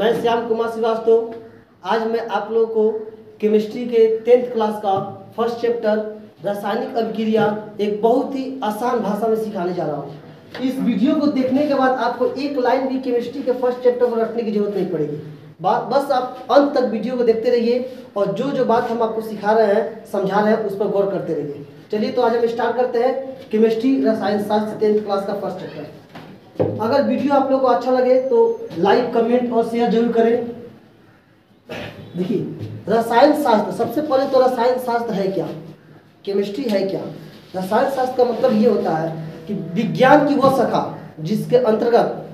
मैं श्याम कुमार श्रीवास्तव। आज मैं आप लोगों को केमिस्ट्री के 10th क्लास का फर्स्ट चैप्टर रासायनिक अभिक्रिया एक बहुत ही आसान भाषा में सिखाने जा रहा हूँ। इस वीडियो को देखने के बाद आपको एक लाइन भी केमिस्ट्री के फर्स्ट चैप्टर को रखने की जरूरत नहीं पड़ेगी। बस आप अंत तक वीडियो को देखते रहिए और जो बात हम आपको सिखा रहे हैं, समझा रहे हैं, उस पर गौर करते रहिए। चलिए तो आज हम स्टार्ट करते हैं केमिस्ट्री रसायन शास्त्र 10th क्लास का फर्स्ट चैप्टर। अगर वीडियो आप लोगों को अच्छा लगे तो लाइक, कमेंट और शेयर जरूर करें। देखिए, रसायन शास्त्र, सबसे पहले तो रसायन शास्त्र है क्या, केमिस्ट्री है क्या। रसायन शास्त्र का मतलब ये होता है कि विज्ञान की वह शाखा जिसके अंतर्गत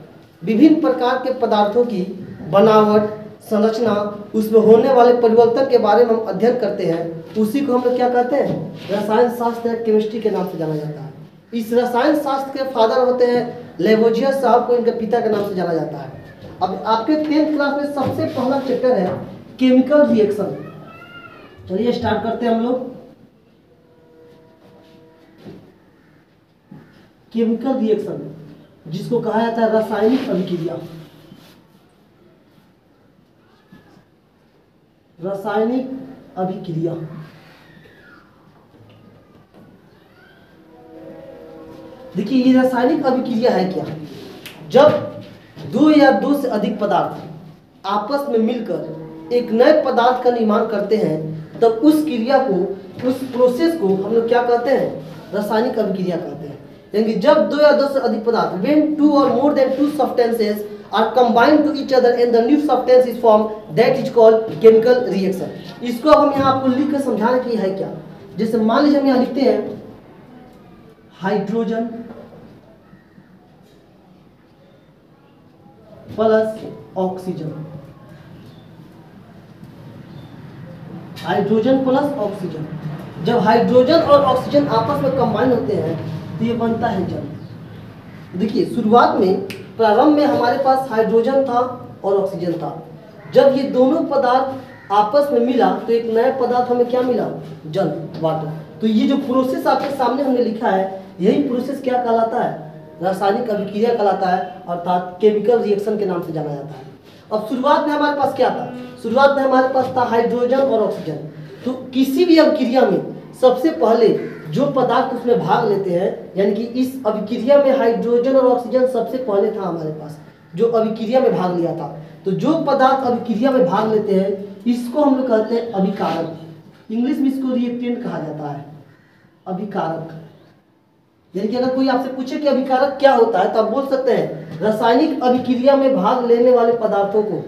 विभिन्न प्रकार के पदार्थों की बनावट, संरचना, उसमें होने वाले परिवर्तन के बारे में हम अध्ययन करते हैं, उसी को हम लोग क्या कहते हैं, रसायन शास्त्र या केमिस्ट्री के नाम से जाना जाता है। इस रसायन शास्त्र के फादर होते हैं लेवोजियस साहब, को इनके पिता के नाम से जाना जाता है। अब आपके 10th क्लास में सबसे पहला चैप्टर है केमिकल रिएक्शन। चलिए स्टार्ट करते हैं हम लोग। केमिकल रिएक्शन जिसको कहा जाता है रासायनिक अभिक्रिया। रासायनिक अभिक्रिया देखिए, ये रासायनिक अभिक्रिया है क्या, जब दो या दो से अधिक पदार्थ आपस में मिलकर एक नए पदार्थ का निर्माण करते हैं, तब उस क्रिया को, उस प्रोसेस को हम लोग क्या कहते हैं, रासायनिक अभिक्रिया कहते हैं। यानी जब दो या दो से अधिक पदार्थ, when two or more than two substances are combined to each other and the new substance is formed, that is called chemical reaction। इसको हम यहाँ आपको लिख कर समझाने की है क्या, जैसे मान लीजिए हम यहाँ लिखते हैं hydrogen plus oxygen, hydrogen plus oxygen. जब हाइड्रोजन और ऑक्सीजन आपस में कंबाइन होते हैं तो ये बनता है जल। देखिए, शुरुआत में, प्रारंभ में हमारे पास हाइड्रोजन था और ऑक्सीजन था। जब ये दोनों पदार्थ आपस में मिला तो एक नया पदार्थ हमें क्या मिला, जल, वाटर। तो ये जो प्रोसेस आपके सामने हमने लिखा है, यही प्रोसेस क्या कहलाता है, रासायनिक अभिक्रिया कहलाता है, अर्थात केमिकल रिएक्शन के नाम से जाना जाता है। अब शुरुआत में हमारे पास क्या था, शुरुआत में हमारे पास था हाइड्रोजन और ऑक्सीजन। तो किसी भी अभिक्रिया में सबसे पहले जो पदार्थ उसमें भाग लेते हैं, यानी कि इस अभिक्रिया में हाइड्रोजन और ऑक्सीजन सबसे पहले था हमारे पास, जो अभिक्रिया में भाग लिया था। तो जो पदार्थ अभिक्रिया में भाग लेते हैं, इसको हम लोग कहते हैं अभिकारक। इंग्लिश में इसको रिएक्टेंट कहा जाता है, अभिकारक। यानी कि अगर कोई आपसे पूछे कि अभिकारक क्या होता है, तो आप बोल सकते हैं रासायनिक अभिक्रिया में भाग लेने वाले पदार्थों को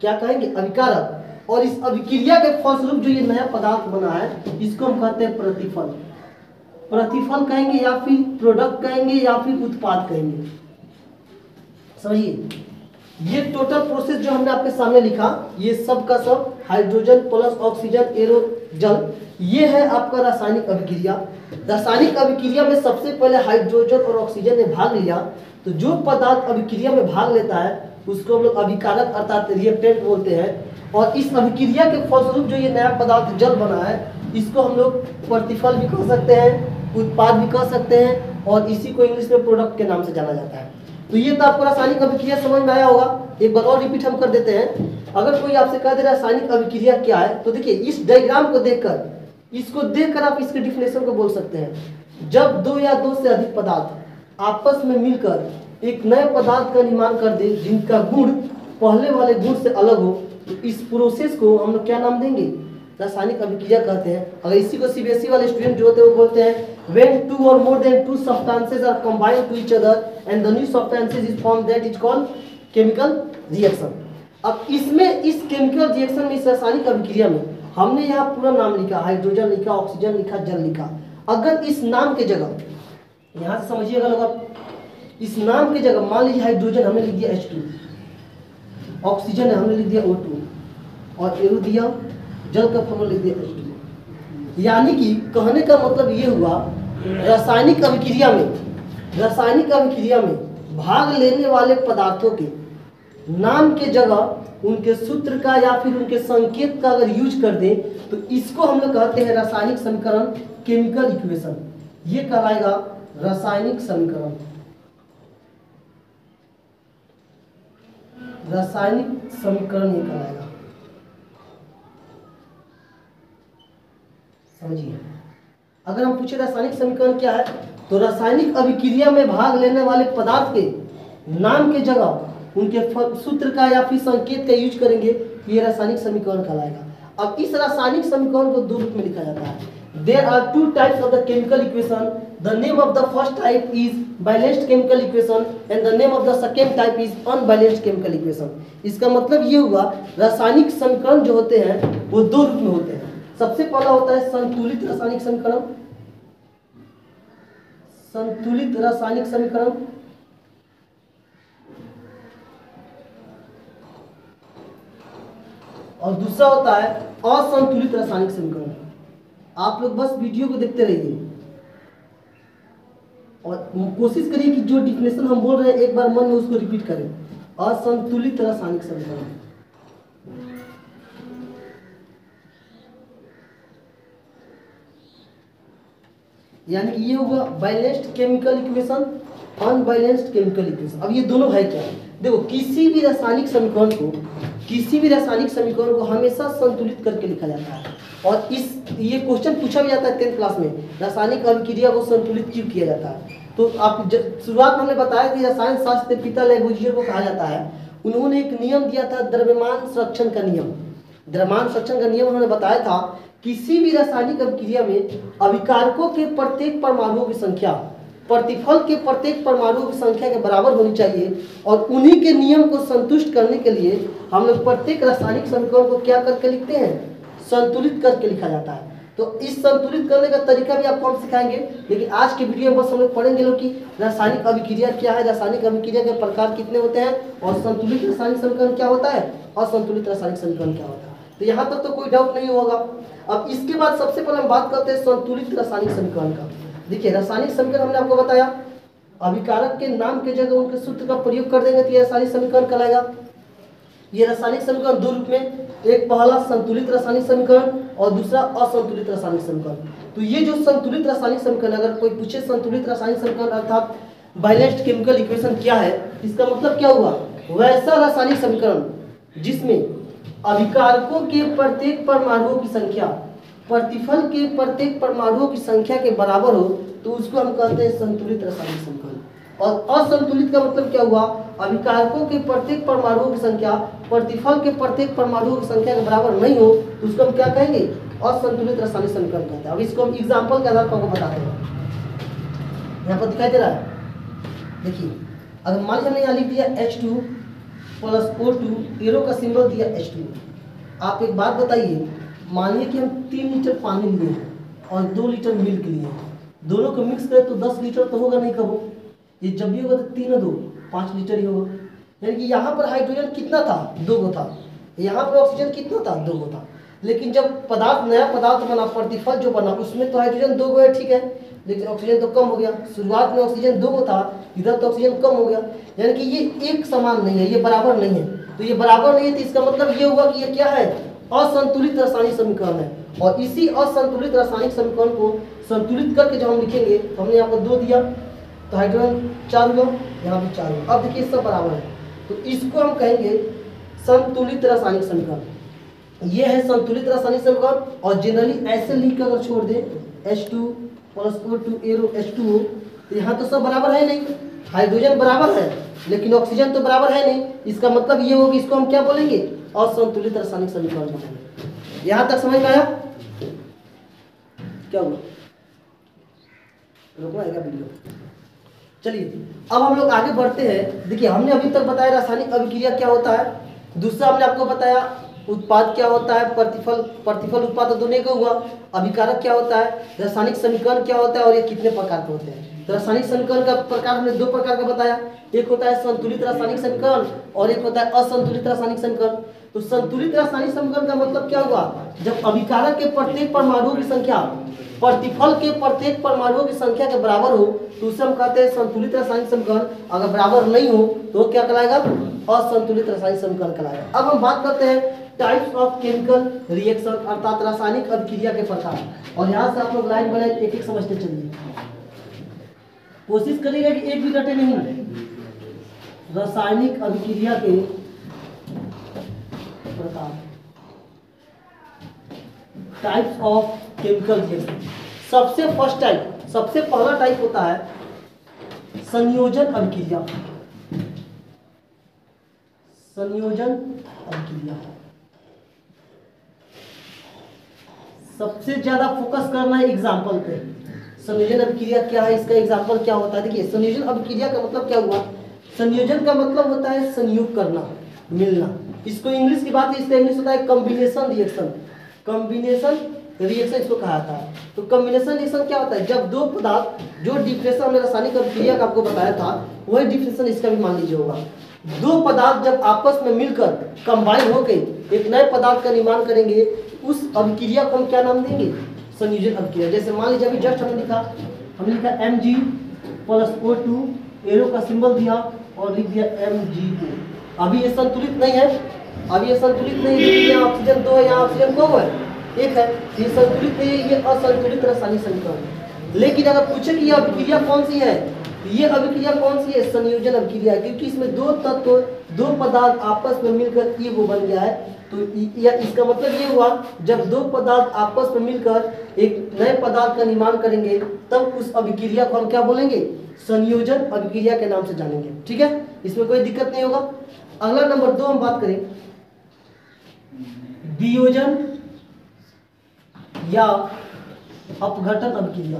क्या कहेंगे, अभिकारक। और इस अभिक्रिया के फलस्वरूप जो ये नया पदार्थ बना है, इसको हम कहते हैं प्रतिफल। प्रतिफल कहेंगे या फिर प्रोडक्ट कहेंगे या फिर उत्पाद कहेंगे। समझिए, ये टोटल प्रोसेस जो हमने आपके सामने लिखा, ये सब का सब हाइड्रोजन प्लस ऑक्सीजन एरो जल, ये है आपका रासायनिक अभिक्रिया। रासायनिक अभिक्रिया में सबसे पहले हाइड्रोजन और ऑक्सीजन ने भाग लिया, तो जो पदार्थ अभिक्रिया में भाग लेता है उसको हम लोग अभिकारक अर्थात रिएक्टेंट बोलते हैं। और इस अभिक्रिया के फलस्वरूप जो ये नया पदार्थ जल बना है, इसको हम लोग प्रतिफल भी कह सकते हैं, उत्पाद भी कह सकते हैं, और इसी को इंग्लिश में प्रोडक्ट के नाम से जाना जाता है। तो ये तो आपको रासायनिक अभिक्रिया समझ में आया होगा। एक बार और रिपीट हम कर देते हैं। अगर कोई आपसे कह दे रासायनिक अभिक्रिया क्या है, तो देखिए इस डायग्राम को देखकर, इसको देखकर आप इसके डिफिनेशन को बोल सकते हैं। जब दो या दो से अधिक पदार्थ आपस में मिलकर एक नए पदार्थ का निर्माण कर दे, जिनका गुण पहले वाले गुण से अलग हो, तो इस प्रोसेस को हम लोग क्या नाम देंगे, रासायनिक अभिक्रिया कहते हैं। अगर इसी को सीबीएसई वाले स्टूडेंट जो होते हैं वो बोलते हैं when two or more than two substances are combined to each other and the new substances is formed, that is called chemical reaction। अब इसमें, इस केमिकल रिएक्शन में, इस रासायनिक अभिक्रिया में हमने यहाँ पूरा नाम लिखा, हाइड्रोजन लिखा, ऑक्सीजन लिखा, जल लिखा। अगर इस नाम के जगह, यहाँ से समझिएगा लोग, इस नाम के जगह मान लीजिए हाइड्रोजन हमने लिख दिया H2, ऑक्सीजन हमने लिख दिया O2 और एरो दिया, जल का फॉर्मूला लिख दिया H2। यानी कि कहने का मतलब ये हुआ, रासायनिक अभिक्रिया में भाग लेने वाले पदार्थों के नाम के जगह उनके सूत्र का या फिर उनके संकेत का अगर यूज कर दें, तो इसको हम लोग कहते हैं रासायनिक समीकरण, केमिकल इक्वेशन। ये कहलाएगा रासायनिक समीकरण। रासायनिक समीकरण ये कहलाएगा। समझिए, अगर हम पूछे रासायनिक समीकरण क्या है, तो रासायनिक अभिक्रिया में भाग लेने वाले पदार्थ के नाम के जगह उनके सूत्र का या फिर संकेत का यूज करेंगे तो ये रासायनिक समीकरण कहलाएगा। अब इस रासायनिक समीकरण को दो रूप में लिखा जाता है। There are two types of the chemical equation. The name of the first type is balanced chemical equation and the name of the second type is unbalanced chemical equation. इसका मतलब ये हुआ रासायनिक समीकरण जो होते हैं वो दो रूप में होते हैं। सबसे पहला होता है संतुलित रासायनिक समीकरण, संतुलित रासायनिक समीकरण, और दूसरा होता है असंतुलित रासायनिक समीकरण। आप लोग बस वीडियो को देखते रहिए और कोशिश करिए कि जो डिफिनेशन हम बोल रहे हैं एक बार मन में उसको रिपीट करें। असंतुलित रासायनिक समीकरण, यानी कि ये होगा balanced chemical equation, unbalanced chemical equation. अब ये दोनों है क्या? देखो, किसी भी रासायनिक समीकरण को हमेशा संतुलित करके लिखा जाता है। और ये क्वेश्चन पूछा भी जाता है 10th क्लास में, रासायनिक अभिक्रिया को संतुलित क्यों किया जाता है। तो आप शुरुआत में हमने बताया कि रसायन शास्त्र के पिता लैबोरेटरी को कहा जाता है। उन्होंने एक नियम दिया था, द्रव्यमान संरक्षण का नियम। द्रव्यमान संरक्षण का नियम उन्होंने बताया था किसी भी रासायनिक अभिक्रिया में अभिकारकों के प्रत्येक परमाणुओं की संख्या प्रतिफल के प्रत्येक परमाणुओं की संख्या के बराबर होनी चाहिए। और उन्हीं के नियम को संतुष्ट करने के लिए हम लोग प्रत्येक रासायनिक समीकरण को क्या करके लिखते हैं? संतुलित करके लिखा जाता है। तो इस संतुलित करने का तरीका भी आपको हम सिखाएंगे, लेकिन आज के वीडियो में बस हम लोग पढ़ेंगे लोग कि रासायनिक अभिक्रिया क्या है, रासायनिक अभिक्रिया के प्रकार कितने होते हैं, और संतुलित रासायनिक समीकरण क्या होता है, असंतुलित रासायनिक समीकरण क्या होता है। तो यहाँ तक तो कोई डाउट नहीं होगा। अब इसके बाद सबसे पहले हम बात करते हैं संतुलित रासायनिक समीकरण का। देखिए, रासायनिक समीकरण हमने आपको बताया, अभिकारक के नाम के जगह उनके सूत्र का प्रयोग कर देंगे तो ये रासायनिक समीकरण कहलाएगा। ये रासायनिक समीकरण दो रूप में, एक पहला संतुलित रासायनिक समीकरण और दूसरा असंतुलित रासायनिक समीकरण। तो ये जो संतुलित रासायनिक समीकरण, अगर कोई पूछे संतुलित रासायनिक समीकरण अर्थात बैलेंस्ड केमिकल इक्वेशन क्या है, इसका मतलब क्या हुआ? वैसा रासायनिक समीकरण जिसमें अभिकारकों के प्रत्येक परमाणुओं की संख्या प्रतिफल के प्रत्येक परमाणुओं की संख्या के बराबर हो, तो उसको हम कहते हैं संतुलित रासायनिक समीकरण। और असंतुलित का मतलब क्या हुआ? अभिकारकों के प्रत्येक परमाणुओं की संख्या प्रतिफल के प्रत्येक परमाणुओं की संख्या के बराबर नहीं हो, तो उसको हम क्या कहेंगे? असंतुलित रासायनिक समीकरण कहते हैं। अब इसको हम एग्जाम्पल के आधार पर आपको बताते हैं। यहाँ पर दिखाई दे रहा है, देखिए, अगर मान लीजिए हमने यहाँ लिख दिया H2 + O2, एरो का सिंबल दिया H2। आप एक बात बताइए, मानिए कि हम 3 लीटर पानी लिए हैं और 2 लीटर मिल्क लिए हैं, दोनों को मिक्स करें तो 10 लीटर तो होगा नहीं कबो, ये जब भी होगा तो 3 और 2 5 लीटर ही होगा। यानी कि यहाँ पर हाइड्रोजन कितना था? 2 गो था। यहाँ पर ऑक्सीजन कितना था? 2 गो था। लेकिन जब पदार्थ नया पदार्थ बना, प्रतिफल जो बना, उसमें तो हाइड्रोजन 2 गो है, ठीक है, लेकिन ऑक्सीजन तो कम हो गया। शुरुआत में ऑक्सीजन 2 गो था, इधर तो ऑक्सीजन कम हो गया। यानी कि ये एक समान नहीं है, ये बराबर नहीं है। तो ये बराबर नहीं है, तो इसका मतलब ये हुआ कि ये क्या है? असंतुलित रासायनिक समीकरण है। और इसी असंतुलित रासायनिक समीकरण को संतुलित करके जब हम लिखेंगे, तो हमने यहाँ पर 2 दिया तो हाइड्रोजन 4 हुआ, यहाँ भी 4 हुआ। अब देखिए सब बराबर है, तो इसको हम कहेंगे संतुलित रासायनिक समीकरण। ये है संतुलित रासायनिक समीकरण। और जनरली ऐसे लिख कर अगर छोड़ दे H2 + O2 एरो H2O, तो यहाँ तो सब बराबर है नहीं, हाइड्रोजन बराबर है लेकिन ऑक्सीजन तो बराबर है नहीं। इसका मतलब ये होगा, इसको हम क्या बोलेंगे? असंतुलित रासायनिक समीकरण बोलेंगे। यहाँ तक समझ में आया? क्या हुआ? रोकना है क्या वीडियो? चलिए अब हम लोग आगे बढ़ते हैं। देखिए, हमने अभी तक बताया रासायनिक अभिक्रिया क्या होता है, दूसरा हमने आपको बताया उत्पाद क्या होता है, प्रतिफल उत्पाद तो दोनों का हुआ। अभिकारक क्या होता है, रासायनिक समीकरण क्या होता है और ये कितने प्रकार के होते हैं। तो रासायनिक समीकरण का प्रकार हमने 2 प्रकार का बताया, एक होता है संतुलित रासायनिक समीकरण और एक होता है असंतुलित रासायनिक समीकरण। तो संतुलित रासायनिक समीकरण का मतलब क्या हुआ? जब अभिकारक के प्रत्येक परमाणुओं की संख्या प्रतिफल के प्रत्येक परमाणुओं की संख्या के बराबर हो, तो उसे हम कहते हैं संतुलित रासायनिक समीकरण। अगर बराबर नहीं हो तो क्या कहलाएगा? असंतुलित रासायनिक समीकरण कहलाएगा। अब हम बात करते हैं टाइप्स ऑफ केमिकल रिएक्शन, अर्थात रासायनिक अभिक्रिया के प्रकार। और यहाँ से आप लोग लाइन बनाए एक एक समझते चलिए, कोशिश करिएगा कि एक भी रटे नहीं। रासायनिक अभिक्रिया के टाइप्स ऑफ केमिकल रिएक्शन। सबसे पहला टाइप होता है संयोजन अभिक्रिया। संयोजन अभिक्रिया सबसे ज्यादा फोकस करना है एग्जाम्पल पे। संयोजन अभिक्रिया क्या है, इसका एग्जाम्पल क्या होता है। देखिए संयोजन अभिक्रिया का मतलब क्या हुआ, संयोजन का मतलब होता है संयोग करना, मिलना। इसको इंग्लिश की बात है, इसका इंग्लिश होता है कॉम्बिनेशन रिएक्शन। कॉम्बिनेशन रिएक्शन इसको कहा था। तो कॉम्बिनेशन रिएक्शन क्या होता है, जब दो पदार्थ, जो डिफ्रेशन हमने रासायनिक अभिक्रिया का आपको बताया था वही डिफ्रेशन इसका भी मान लीजिए होगा। दो पदार्थ जब आपस में मिलकर कंबाइन होकर एक नए पदार्थ का निर्माण करेंगे, उस अभिक्रिया को हम क्या नाम देंगे, संयोजन अभिक्रिया। जैसे मान लीजिए अभी जस्ट हमने लिखा Mg प्लस O2, एरो का सिंबल दिया और लिख दिया MgO। अभी ये संतुलित नहीं है, यहाँ ऑक्सीजन 2 है, यहाँ ऑक्सीजन कम है, एक है, ये संतुलित नहीं है, ये असंतुलित रासायनिक समीकरण है। लेकिन अगर पूछे कि यह अभिक्रिया कौन सी है, ये अभिक्रिया कौन सी है, संयोजन अभिक्रिया, क्योंकि इसमें दो तत्व, दो पदार्थ आपस में मिलकर ये वो बन गया है। तो या इसका मतलब ये हुआ, जब दो पदार्थ आपस में मिलकर एक नए पदार्थ का निर्माण करेंगे तब उस अभिक्रिया को हम क्या बोलेंगे, संयोजन अभिक्रिया के नाम से जानेंगे। ठीक है, इसमें कोई दिक्कत नहीं होगा। अगला नंबर 2 हम बात करें वियोजन या अपघटन अभिक्रिया।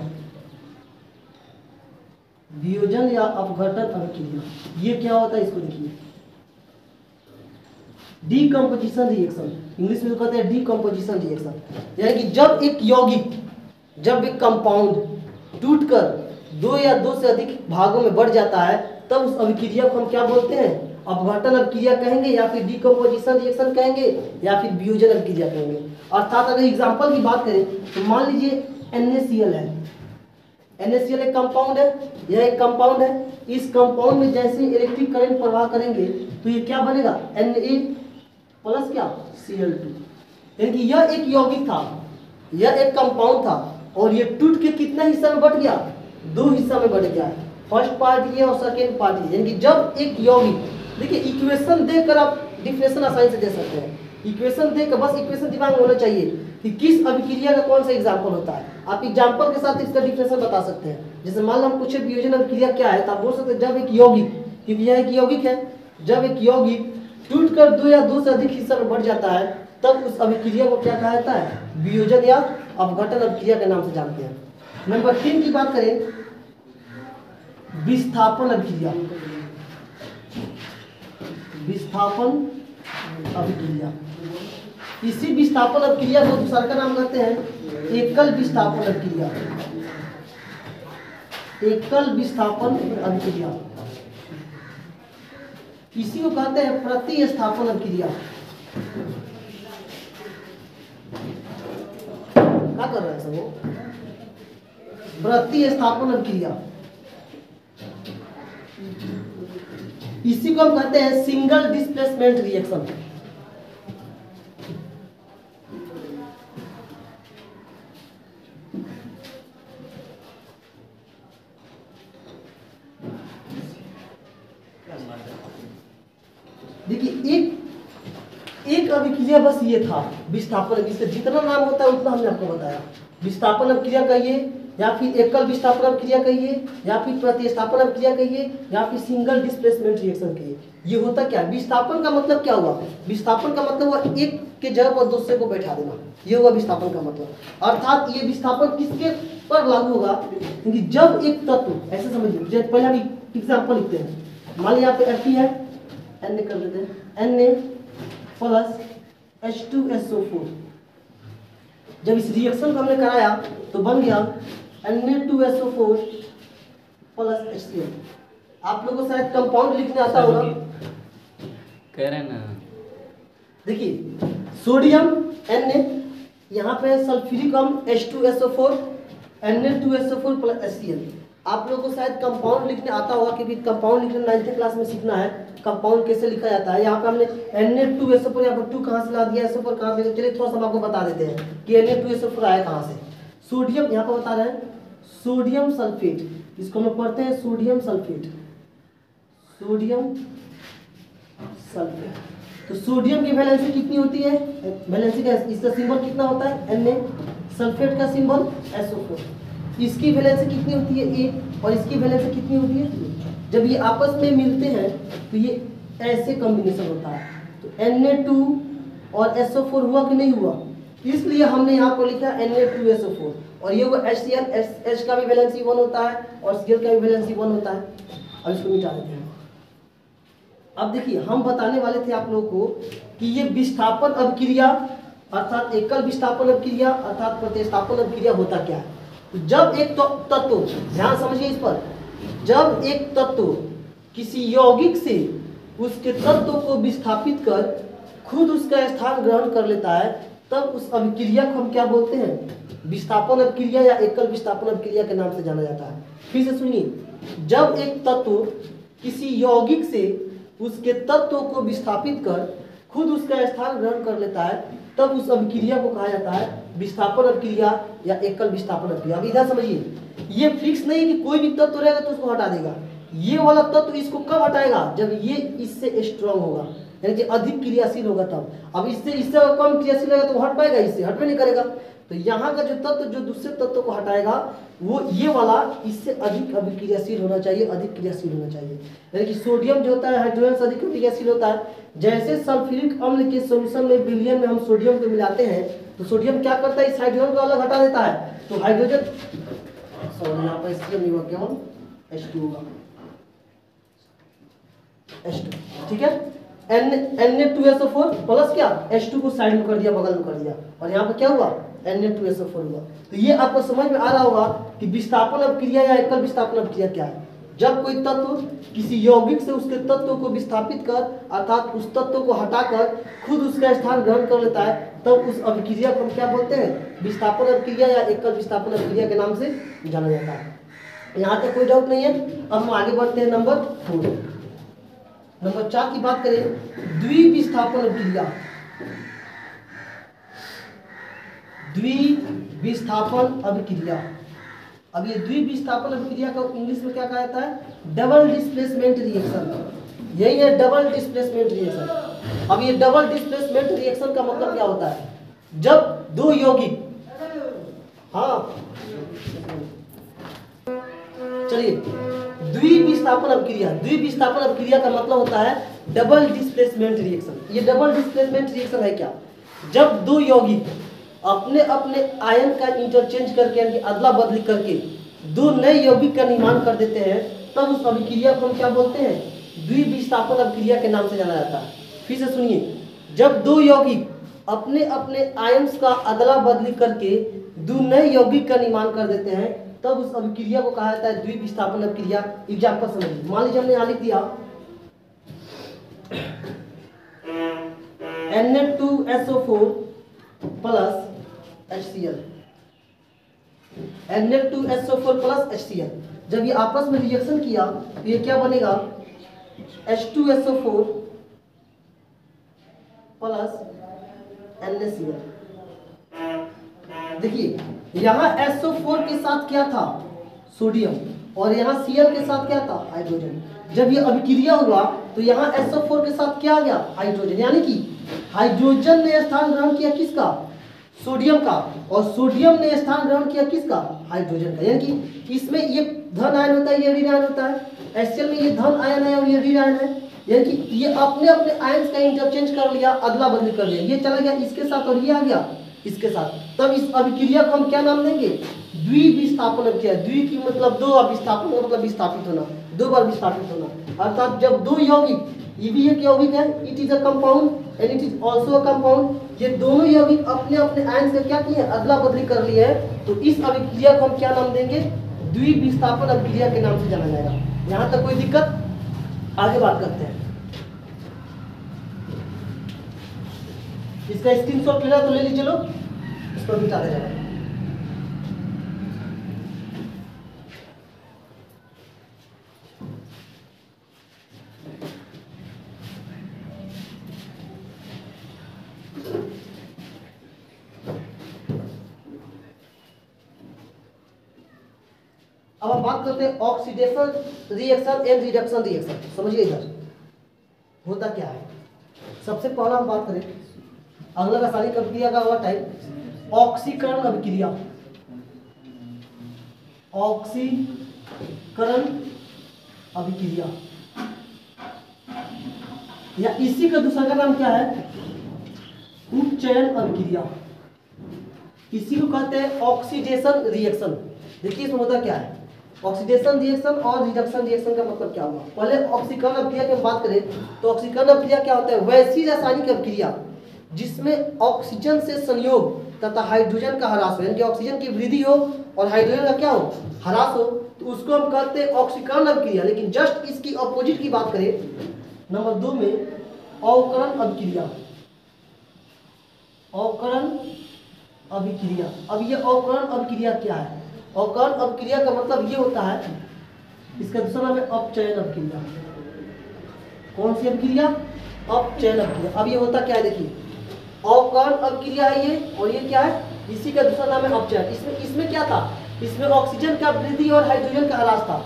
वियोजन या अपघटन अभिक्रिया ये क्या होता है, इसको देखिए। डीकम्पोजिशन रिएक्शन, इंग्लिश में कहते हैं डीकम्पोजिशन रिएक्शन, यानी कि जब एक यौगिक, जब एक कंपाउंड टूटकर 2 या 2 से अधिक भागों में बढ़ जाता है तब उस अभिक्रिया को हम क्या बोलते हैं, अपघटन अभिक्रिया कहेंगे, या फिर डीकम्पोजिशन रिएक्शन कहेंगे, या फिर वियोजन अभिक्रिया कहेंगे। अर्थात अगर एग्जांपल की बात करें तो मान लीजिए NaCl है, NaCl एक कंपाउंड है, यह एक कंपाउंड है। इस कंपाउंड में जैसे इलेक्ट्रिक करंट प्रवाह करेंगे तो ये क्या बनेगा, Na प्लस क्या Cl2। यानी कि यह एक यौगिक था, यह एक कंपाउंड था और ये टूट के कितना हिस्सा में बढ़ गया, 2 हिस्सा में बढ़ गया है। फर्स्ट पार्ट ये और सेकेंड पार्ट ये। यानी कि जब एक यौगिक, देखिए इक्वेशन देकर आप डिफरेंशियल आसानी से दे सकते हैं। इक्वेशन देकर, बस इक्वेशन दिमाग में होना चाहिए कि किस अभिक्रिया का कौन सा एग्जाम्पल होता है। आप एग्जाम्पल के साथ इसका डिफरेंशियल बता सकते हैं। जैसे मान लो हम पूछे वियोजन अभिक्रिया क्या है, तो आप बोल सकते हैं जब एक यौगिक, क्योंकि यह एक यौगिक है, जब एक यौगिक टूटकर 2 या 2 से अधिक हिस्सा में बढ़ जाता है तब उस अभिक्रिया को क्या कहा जाता है, वियोजन या अपघटन अभिक्रिया के नाम से जानते हैं। नंबर 3 की बात करें, विस्थापन अभिक्रिया। विस्थापन अभिक्रिया, इसी विस्थापन अभिक्रिया को दूसरा का नाम कहते हैं एकल विस्थापन अभिक्रिया। एकल विस्थापन अभिक्रिया, इसी को कहते हैं प्रतिस्थापन अभिक्रिया। क्या कर रहा है सब वो, प्रतिस्थापन अभिक्रिया, इसी को हम कहते हैं सिंगल डिस्प्लेसमेंट रिएक्शन। देखिए एक अभिक्रिया बस ये था विस्थापन, इसका जितना नाम होता है उतना हमने आपको बताया। विस्थापन अभिक्रिया कहिए, या फिर एकल विस्थापन अभिक्रिया कहिए, या फिर प्रतिस्थापन अभिक्रिया कहिए, या फिर सिंगल डिस्प्लेसमेंट रिएक्शन कहिए। ये होता क्या, विस्थापन का मतलब क्या हुआ, विस्थापन का मतलब हुआ एक के जगह पर दूसरे को बैठा देना, ये हुआ विस्थापन का मतलब। अर्थात ये विस्थापन किसके पर लागू होगा, क्योंकि जब एक तत्व, ऐसे समझिए, पहले हम एग्जाम्पल लिखते हैं। मान लीजिए यहाँ पे Fe है, Na कर देते हैं, Na प्लस H2SO4। जब इस रिएक्शन को हमने कराया तो बन गया Na2SO4 प्लस HCl। आप लोगों को शायद कंपाउंड लिखने आता होगा, कह रहे ना। देखिए सोडियम Na, यहाँ पे सल्फ्यूरिक अम्ल H2SO4, Na2SO4 प्लस HCl। आप लोगों को शायद कंपाउंड लिखने आता होगा, क्योंकि कंपाउंड लिखने 9th क्लास में सीखना है कंपाउंड कैसे लिखा जाता है। यहाँ पे हमने Na2SO4, यहाँ पर 2 कहाँ से ला दिया, SO4 कहाँ से, चलिए थोड़ा सा हम आपको बता देते हैं कि Na2SO4 आया कहाँ से। सोडियम, यहाँ पर बता रहे हैं सोडियम सल्फेट, इसको हम पढ़ते हैं सोडियम सल्फेट, सोडियम सल्फेट। तो सोडियम की वैलेंसी कितनी होती है, वैलेंसी का इसका सिंबल कितना होता है Na, सल्फेट का सिंबल SO4, इसकी वैलेंसी कितनी होती है A और इसकी वैलेंसी कितनी होती है। जब ये आपस में मिलते हैं तो ये ऐसे कॉम्बिनेशन होता है, तो Na2 और SO4 हुआ कि नहीं हुआ, इसलिए हमने यहाँ पर लिखा Na2SO4 और ये हुआ HCl, H का भी वैलेंसी 1 होता है और Cl का भी वैलेंसी 1 होता है। अब इसको मिटा देते हैं। अब देखिए हम बताने वाले थे आप लोगों को कि ये विस्थापन अभिक्रिया अर्थात एकल विस्थापन अभिक्रिया अर्थात प्रतिस्थापन अभिक्रिया होता क्या है। जब एक तत्व, ध्यान समझिए इस पर, जब एक तत्व किसी यौगिक से उसके तत्व को विस्थापित कर खुद उसका स्थान ग्रहण कर लेता है, तब उस अभिक्रिया को हम क्या बोलते हैं, विस्थापन अभिक्रिया या एकल विस्थापन अभिक्रिया के नाम से जाना जाता है। फिर से सुनिए, जब एक तत्व किसी यौगिक से उसके तत्व को विस्थापित कर खुद उसका स्थान ग्रहण कर लेता है, तब उस अभिक्रिया को कहा जाता है विस्थापन अभिक्रिया या एकल विस्थापन अभिक्रिया। अब इधर समझिए, ये फिक्स नहीं है कि कोई भी तत्व रहेगा तो उसको हटा देगा। ये वाला तत्व इसको कब हटाएगा, जब ये इससे स्ट्रांग होगा, यानी कि अधिक क्रियाशील होगा तब। अब इससे कम क्रियाशील रहेगा तो हट पाएगा, इससे हटवे नहीं करेगा। तो यहाँ का जो तत्व जो दूसरे तत्व को हटाएगा वो ये वाला इससे अधिक अभिक्रियाशील होना चाहिए, अधिक क्रियाशील होना चाहिए। यानी कि सोडियम जो होता है हाइड्रोजन से अधिक क्रियाशील होता है। जैसे सल्फ्यूरिक अम्ल के सोल्यूशन में विलयन में हम सोडियम को मिलाते हैं तो सोडियम क्या करता है, इस हाइड्रोजन को अलग हटा देता है, तो हाइड्रोजन सॉरी यहाँ पर Cl नहीं हुआ, केवल H2 होगा, H2, ठीक है। Na2SO4 प्लस क्या H2 को साइड में कर दिया, बगल में कर दिया, और यहाँ पर क्या हुआ Na2SO4 हुआ। तो ये आपको समझ में आ रहा होगा कि विस्थापन अभिक्रिया या एकल विस्थापन अभिक्रिया क्या है। जब कोई तत्व किसी यौगिक से उसके तत्व को विस्थापित कर अर्थात उस तत्व को हटाकर खुद उसका स्थान ग्रहण कर लेता है, तब उस अभिक्रिया को हम क्या बोलते हैं, विस्थापन अभिक्रिया या एकल विस्थापन अभिक्रिया के नाम से जाना जाता है। यहाँ तक कोई डाउट नहीं है। अब हम आगे बढ़ते हैं नंबर 4। नंबर 4 की बात करें, द्विविस्थापन अभिक्रिया। द्विविस्थापन अभिक्रिया, अब ये द्विविस्थापन अभिक्रिया को इंग्लिश में क्या कहा जाता है, डबल डिस्प्लेसमेंट रिएक्शन। यही है डबल डिस्प्लेसमेंट रिएक्शन। अब ये डबल डिस्प्लेसमेंट रिएक्शन का मतलब क्या होता है, जब दो यौगिक, हाँ चलिए, द्विविस्थापन अभिक्रिया, द्विविस्थापन अभिक्रिया का मतलब होता है डबल डिस्प्लेसमेंट रिएक्शन। ये डबल डिस्प्लेसमेंट रिएक्शन है क्या, जब दो यौगिक अपने अपने आयन का इंटरचेंज करके यानी अदला बदली करके दो नए यौगिक का निर्माण कर देते हैं, तब उस अभिक्रिया को हम क्या बोलते हैं, द्विविस्थापन अभिक्रिया के नाम से जाना जाता है। फिर से सुनिए, जब दो यौगिक अपने अपने आयन्स का अदला बदली करके दो नए यौगिक का निर्माण कर देते हैं, तब उस अभिक्रिया को कहा जाता है द्विविस्थापन अभिक्रिया। एग्जाम्पल समझिए, मान लीजिए हमने यहाँ लिख दिया Na2SO4 plus HCl, Na2SO4 plus HCl। जब ये आपस में रिएक्शन किया तो ये क्या बनेगा, H2SO4 प्लस NaCl। देखिए यहाँ SO4 के साथ क्या था, सोडियम, और यहाँ Cl के साथ क्या था, हाइड्रोजन। जब ये अभिक्रिया हुआ तो यहाँ SO4 के साथ क्या आ गया, हाइड्रोजन, यानी कि हाइड्रोजन ने स्थान ग्रहण किया किसका, सोडियम का, और सोडियम ने स्थान ग्रहण किया किसका, हाइड्रोजन का। यानी कि इसमें ये धन आयन होता है, ये ऋण आयन होता है, HCl में ये धन आयन है और ये ऋण आयन है। यानी कि ये अपने अपने आयन्स का इंटरचेंज कर लिया, अदला बदली कर लिया, ये चला गया इसके साथ और ये आ गया इसके साथ, तब इस अभिक्रिया को हम क्या नाम देंगे, द्विविस्थापन अभिक्रिया। द्वि की मतलब दो, विस्थापन का मतलब विस्थापित होना, दो बार विस्थापित होना। अर्थात जब दो यौगिक, ये भी एक यौगिक है, it is a compound and it is also a compound, ये दोनों यौगिक अपने अपने आयन्स का क्या किए, अदला बदली कर लिए हैं, तो इस अभिक्रिया को हम क्या नाम देंगे, द्विविस्थापन अभिक्रिया के नाम से जाना जाएगा। यहाँ तक कोई दिक्कत, आगे बात करते हैं। इसका स्क्रीनशॉट लेना तो ले लीजिए लोग, इसको मिटा दे जाएगा। अब हम बात करते हैं oxidation reaction and reduction reaction. समझिए इधर होता क्या है, सबसे पहला हम बात करें अगला रासायनिक अभिक्रिया का होगा टाइप ऑक्सीकरण अभिक्रिया। ऑक्सीकरण अभिक्रिया या इसी का दूसरा का नाम क्या है, उपचयन अभिक्रिया। इसी को कहते हैं ऑक्सीडेशन रिएक्शन। देखिए इसमें होता क्या है, ऑक्सीडेशन रिएक्शन और रिडक्शन रिएक्शन का मतलब क्या हुआ। पहले ऑक्सीकरण अभिक्रिया की बात करें तो ऑक्सीकरण अभिक्रिया क्या होता है, वैसी रासायनिक अभिक्रिया जिसमें ऑक्सीजन से संयोग तथा हाइड्रोजन का ह्रास हो, यानी कि ऑक्सीजन की वृद्धि हो और हाइड्रोजन का क्या हो, ह्रास हो, तो उसको हम कहते हैं ऑक्सीकरण अभिक्रिया। लेकिन जस्ट इसकी अपोजिट की बात करें नंबर 2 में अवकरण अभिक्रिया। अवकरण अभिक्रिया, अब ये अवकरण अभिक्रिया क्या है, अवकरण अभिक्रिया का मतलब ये होता है, इसका दूसरा नाम है अपचयन अभिक्रिया। कौन सी अभिक्रिया, अपचयन अभिक्रिया। अब ये होता क्या है, देखिए अवकरण अभिक्रिया है ये, और ये क्या है, इसी का दूसरा नाम है अपचयन। इसमें क्या था, इसमें ऑक्सीजन का वृद्धि और हाइड्रोजन का ह्रास था।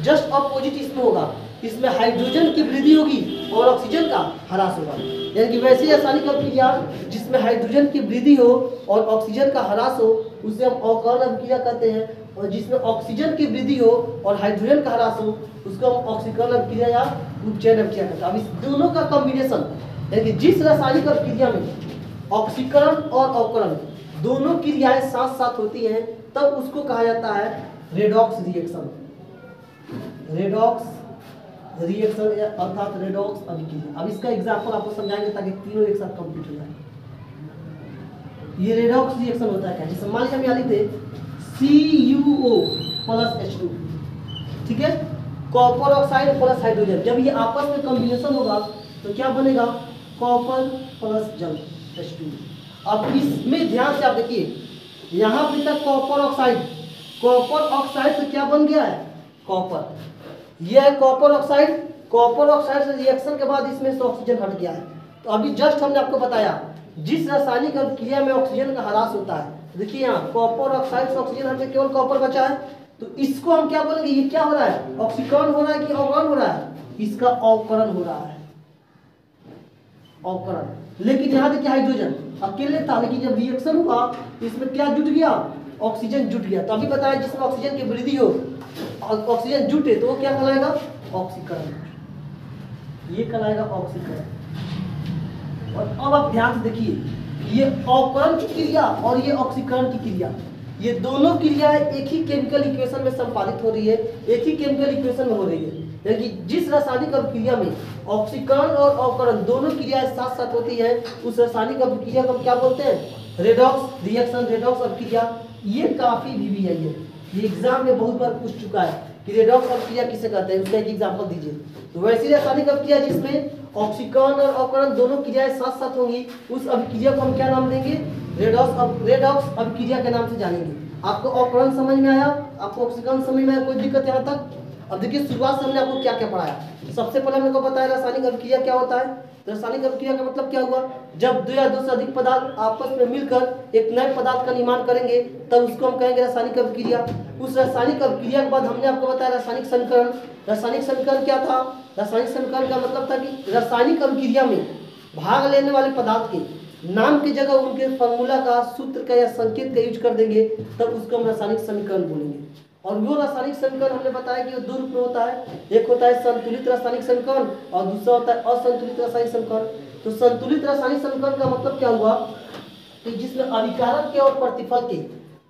जस्ट अपोजिट इसमें होगा, इसमें हाइड्रोजन की वृद्धि होगी और ऑक्सीजन का ह्रास होगा। यानी कि वैसी रासायनिक अभिक्रिया जिसमें हाइड्रोजन की वृद्धि हो और ऑक्सीजन का ह्रास हो उसे हम अवकरण अभिक्रिया कहते हैं, और जिसमें ऑक्सीजन की वृद्धि हो और हाइड्रोजन का ह्रास हो उसको हम ऑक्सीकरण अभिक्रिया या उपचयन अभिक्रिया कहते हैं। अब इस दोनों का कॉम्बिनेशन, यानी कि जिस रासायनिक अभिक्रिया में ऑक्सीकरण और अवकरण दोनों क्रियाएं साथ साथ होती हैं तब उसको कहा जाता है रेडॉक्स रिएक्शन। रेडॉक्स रिएक्शन अर्थात रेडॉक्स अभिक्रिया। अब इसका एग्जांपल आपको समझाएंगे ताकि तीनों एक साथ कंप्लीट हो जाए। ये रेडॉक्स रिएक्शन होता है क्या, जैसे मान लीजिए हम यहाँ लिखते CuO प्लस H2, ठीक है, कॉपर ऑक्साइड प्लस हाइड्रोजन। जब ये आपस में कॉम्बिनेशन होगा तो क्या बनेगा, कॉपर प्लस जल H2। अब इसमें ध्यान से आप देखिए, यहाँ पे तक कॉपर ऑक्साइड, कॉपर ऑक्साइड से क्या बन गया है, कॉपर। यह है कॉपर ऑक्साइड, कॉपर ऑक्साइड से रिएक्शन के बाद इसमें से ऑक्सीजन हट गया है। तो अभी जस्ट हमने आपको बताया जिस रासायनिक अभिक्रिया में ऑक्सीजन का ह्रास होता है, देखिए यहाँ कॉपर ऑक्साइड से ऑक्सीजन हट के केवल कॉपर बचा है, तो इसको हम क्या बोलेंगे, ये क्या हो रहा है, ऑक्सीकरण हो रहा है कि अवकरण हो रहा है, इसका अवकरण हो रहा है, अवकरण। लेकिन यहाँ देखिए हाइड्रोजन अकेले था, लेकिन जब रिएक्शन हुआ तो इसमें क्या जुट गया, ऑक्सीजन जुट गया। तो अभी बताया जिसमें ऑक्सीजन की वृद्धि हो, ऑक्सीजन जुटे तो वो क्या कहलाएगा, ऑक्सीकरण, ये कहलाएगा ऑक्सीकरण। और अब आप ध्यान से देखिए, ये अवकरण की क्रिया और ये ऑक्सीकरण की क्रिया, ये दोनों क्रियाएं एक ही केमिकल इक्वेशन में संपादित हो रही है, एक ही केमिकल इक्वेशन में हो रही है। यानी जिस रासायनिक अभिक्रिया में ऑक्सीकरण और अवकरण दोनों क्रियाएं साथ साथ होती है उस रासायनिक अभिक्रिया को क्या बोलते हैं, रेडॉक्स रिएक्शन, रेडॉक्स अभिक्रिया। ये काफी भी है, ये एग्जाम में बहुत बार पूछ चुका है कि रेडॉक्स अभिक्रिया किसे कहते हैं, उसका एक एग्जांपल दीजिए। तो वैसी रासायनिक अभिक्रिया जिसमें ऑक्सीकरण और अवकरण दोनों क्रियाएं साथ साथ होंगी उस अभिक्रिया को हम क्या नाम देंगे, रेडॉक्स अभिक्रिया के नाम से जानेंगे। आपको अवकरण समझ में आया, आपको ऑक्सीकरण समझ में आया, कोई दिक्कत यहाँ तक। अब देखिए शुरुआत से हमने आपको क्या क्या पढ़ाया। सबसे पहले हमने को बताया रासायनिक अभिक्रिया क्या होता है। रासायनिक अभिक्रिया का मतलब क्या हुआ, जब दो या दो से अधिक पदार्थ आपस में मिलकर एक नए पदार्थ का निर्माण करेंगे तब उसको हम कहेंगे रासायनिक अभिक्रिया। उस रासायनिक अभिक्रिया के बाद हमने आपको बताया रासायनिक संकरण। रासायनिक संकरण क्या था, रासायनिक संकरण का मतलब था कि रासायनिक अभिक्रिया में भाग लेने वाले पदार्थ के नाम की जगह उनके फॉर्मूला का, सूत्र का या संकेत का यूज कर देंगे, तब उसको हम रासायनिक समीकरण बोलेंगे। और वो रासायनिक समीकरण हमने बताया कि वो दो रूप में होता है, एक होता है संतुलित रासायनिक समीकरण और दूसरा होता है असंतुलित रासायनिक समीकरण। तो संतुलित रासायनिक समीकरण का मतलब क्या हुआ कि जिसमें अभिकारक के और प्रतिफल के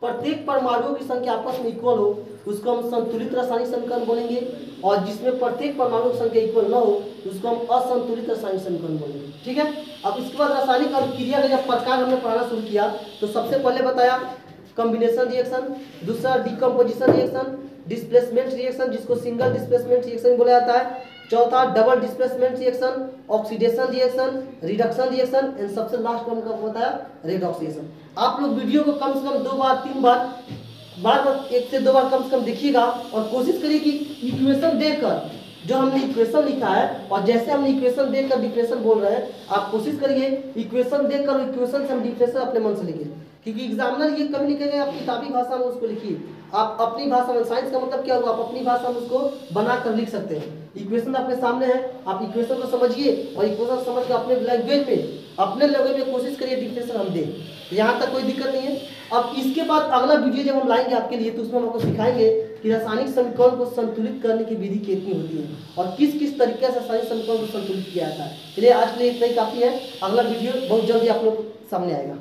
प्रत्येक परमाणुओं की संख्या आपस में इक्वल हो उसको हम संतुलित रासायनिक समीकरण बोलेंगे, और जिसमें प्रत्येक परमाणु की संख्या इक्वल न हो उसको हम असंतुलित रासायनिक समीकरण बोलेंगे। ठीक है। अब इसके बाद रासायनिक अभिक्रिया का जब प्रकार हमने पढ़ना शुरू किया तो सबसे पहले बताया कॉम्बिनेशन रिएक्शन, दूसरा डिकम्पोजिशन रिएक्शन, डिस्प्लेसमेंट रिएक्शन जिसको सिंगल डिस्प्लेसमेंट रिएक्शन बोला जाता है, चौथा double displacement reaction, oxidation reaction, reduction reaction, and सबसे लास्ट वन का बताया रेडॉक्स रिएक्शन। आप लोग वीडियो को कम से कम 2 बार 3 बार 1 से 2 बार कम से कम देखिएगा और कोशिश करिए कि इक्वेशन देखकर जो हमने इक्वेशन लिखा है और जैसे हमने इक्वेशन देखकर डिफरेंशियल बोल रहे हैं आप कोशिश करिए इक्वेशन देखकर इक्वेशन से हम डिफरेंशियल अपने मन से लिखिए, क्योंकि एग्जामिनर ये कभी नहीं कहेगा आप किताबी भाषा में उसको लिखिए, आप अपनी भाषा में, साइंस का मतलब क्या हुआ, आप अपनी भाषा में उसको बना कर लिख सकते हैं। इक्वेशन आपके सामने है, आप इक्वेशन को समझिए और इक्वेशन समझ के अपने लैंग्वेज में कोशिश करिए डिफिनेशन हम दें। यहाँ तक कोई दिक्कत नहीं है। अब इसके बाद अगला वीडियो जब हम लाएंगे आपके लिए, तो उसमें हम आपको सिखाएंगे कि रासायनिक समीकरण को संतुलित करने की विधि कितनी होती है और किस किस तरीके से रासायनिक समीकरण को संतुलित किया जाता है। चलिए आज के लिए इतना ही काफ़ी है। अगला वीडियो बहुत जल्दी आप लोग सामने आएगा।